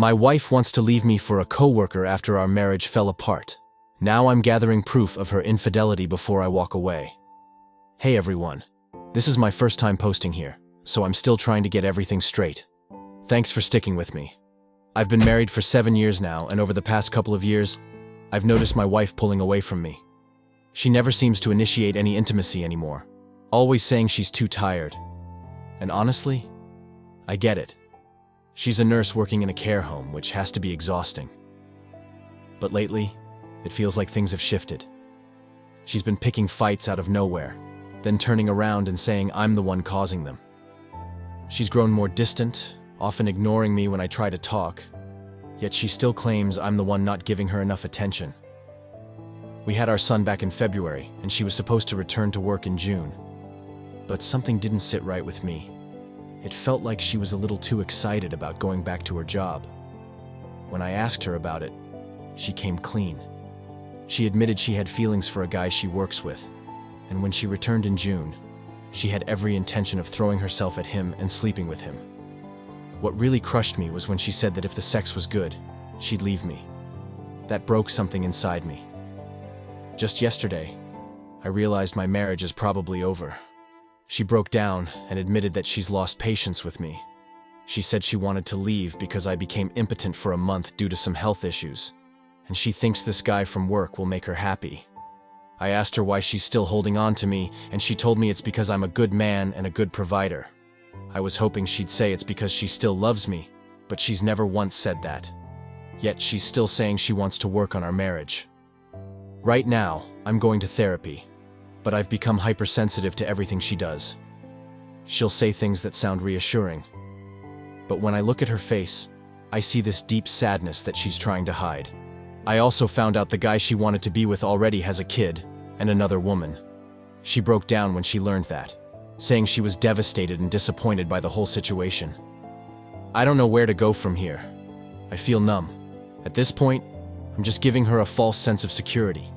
My wife wants to leave me for a coworker after our marriage fell apart. Now I'm gathering proof of her infidelity before I walk away. Hey everyone. This is my first time posting here, so I'm still trying to get everything straight. Thanks for sticking with me. I've been married for 7 years now, and over the past couple of years, I've noticed my wife pulling away from me. She never seems to initiate any intimacy anymore, always saying she's too tired. And honestly, I get it. She's a nurse working in a care home, which has to be exhausting. But lately, it feels like things have shifted. She's been picking fights out of nowhere, then turning around and saying I'm the one causing them. She's grown more distant, often ignoring me when I try to talk, yet she still claims I'm the one not giving her enough attention. We had our son back in February, and she was supposed to return to work in June. But something didn't sit right with me. It felt like she was a little too excited about going back to her job. When I asked her about it, she came clean. She admitted she had feelings for a guy she works with, and when she returned in June, she had every intention of throwing herself at him and sleeping with him. What really crushed me was when she said that if the sex was good, she'd leave me. That broke something inside me. Just yesterday, I realized my marriage is probably over. She broke down and admitted that she's lost patience with me. She said she wanted to leave because I became impotent for a month due to some health issues, and she thinks this guy from work will make her happy. I asked her why she's still holding on to me, and she told me it's because I'm a good man and a good provider. I was hoping she'd say it's because she still loves me, but she's never once said that. Yet she's still saying she wants to work on our marriage. Right now, I'm going to therapy, but I've become hypersensitive to everything she does. She'll say things that sound reassuring, but when I look at her face, I see this deep sadness that she's trying to hide. I also found out the guy she wanted to be with already has a kid and another woman. She broke down when she learned that, saying she was devastated and disappointed by the whole situation. I don't know where to go from here. I feel numb. At this point, I'm just giving her a false sense of security,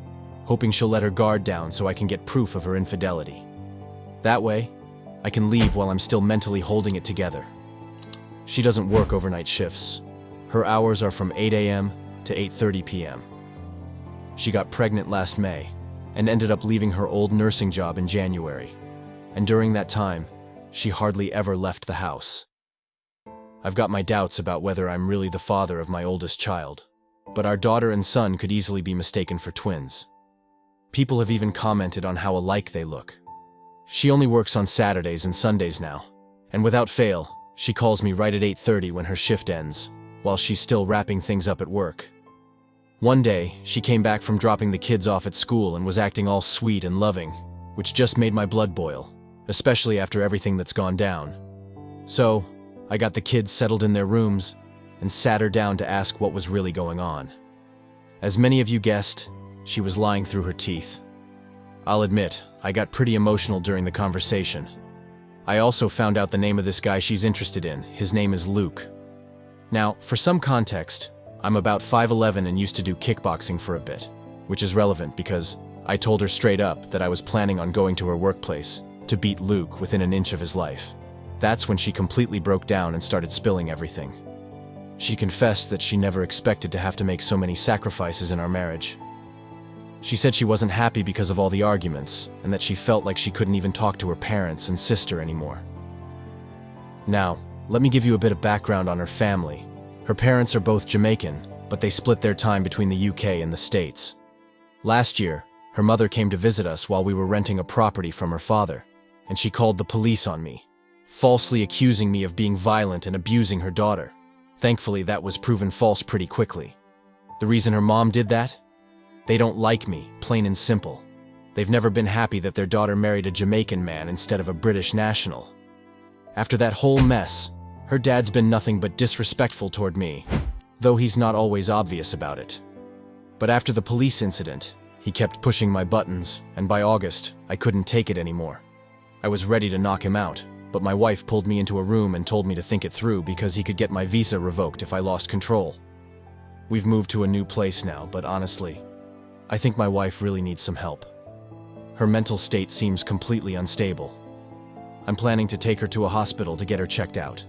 hoping she'll let her guard down so I can get proof of her infidelity. That way, I can leave while I'm still mentally holding it together. She doesn't work overnight shifts. Her hours are from 8 a.m. to 8:30 p.m. She got pregnant last May and ended up leaving her old nursing job in January. And during that time, she hardly ever left the house. I've got my doubts about whether I'm really the father of my oldest child, but our daughter and son could easily be mistaken for twins. People have even commented on how alike they look. She only works on Saturdays and Sundays now, and without fail, she calls me right at 8:30 when her shift ends, while she's still wrapping things up at work. One day, she came back from dropping the kids off at school and was acting all sweet and loving, which just made my blood boil, especially after everything that's gone down. So, I got the kids settled in their rooms and sat her down to ask what was really going on. As many of you guessed, she was lying through her teeth. I'll admit, I got pretty emotional during the conversation. I also found out the name of this guy she's interested in. His name is Luke. Now, for some context, I'm about 5'11" and used to do kickboxing for a bit, which is relevant because I told her straight up that I was planning on going to her workplace to beat Luke within an inch of his life. That's when she completely broke down and started spilling everything. She confessed that she never expected to have to make so many sacrifices in our marriage. She said she wasn't happy because of all the arguments, and that she felt like she couldn't even talk to her parents and sister anymore. Now, let me give you a bit of background on her family. Her parents are both Jamaican, but they split their time between the UK and the States. Last year, her mother came to visit us while we were renting a property from her father, and she called the police on me, falsely accusing me of being violent and abusing her daughter. Thankfully, that was proven false pretty quickly. The reason her mom did that? They don't like me, plain and simple. They've never been happy that their daughter married a Jamaican man instead of a British national. After that whole mess, her dad's been nothing but disrespectful toward me, though he's not always obvious about it. But after the police incident, he kept pushing my buttons, and by August, I couldn't take it anymore. I was ready to knock him out, but my wife pulled me into a room and told me to think it through because he could get my visa revoked if I lost control. We've moved to a new place now, but honestly, I think my wife really needs some help. Her mental state seems completely unstable. I'm planning to take her to a hospital to get her checked out.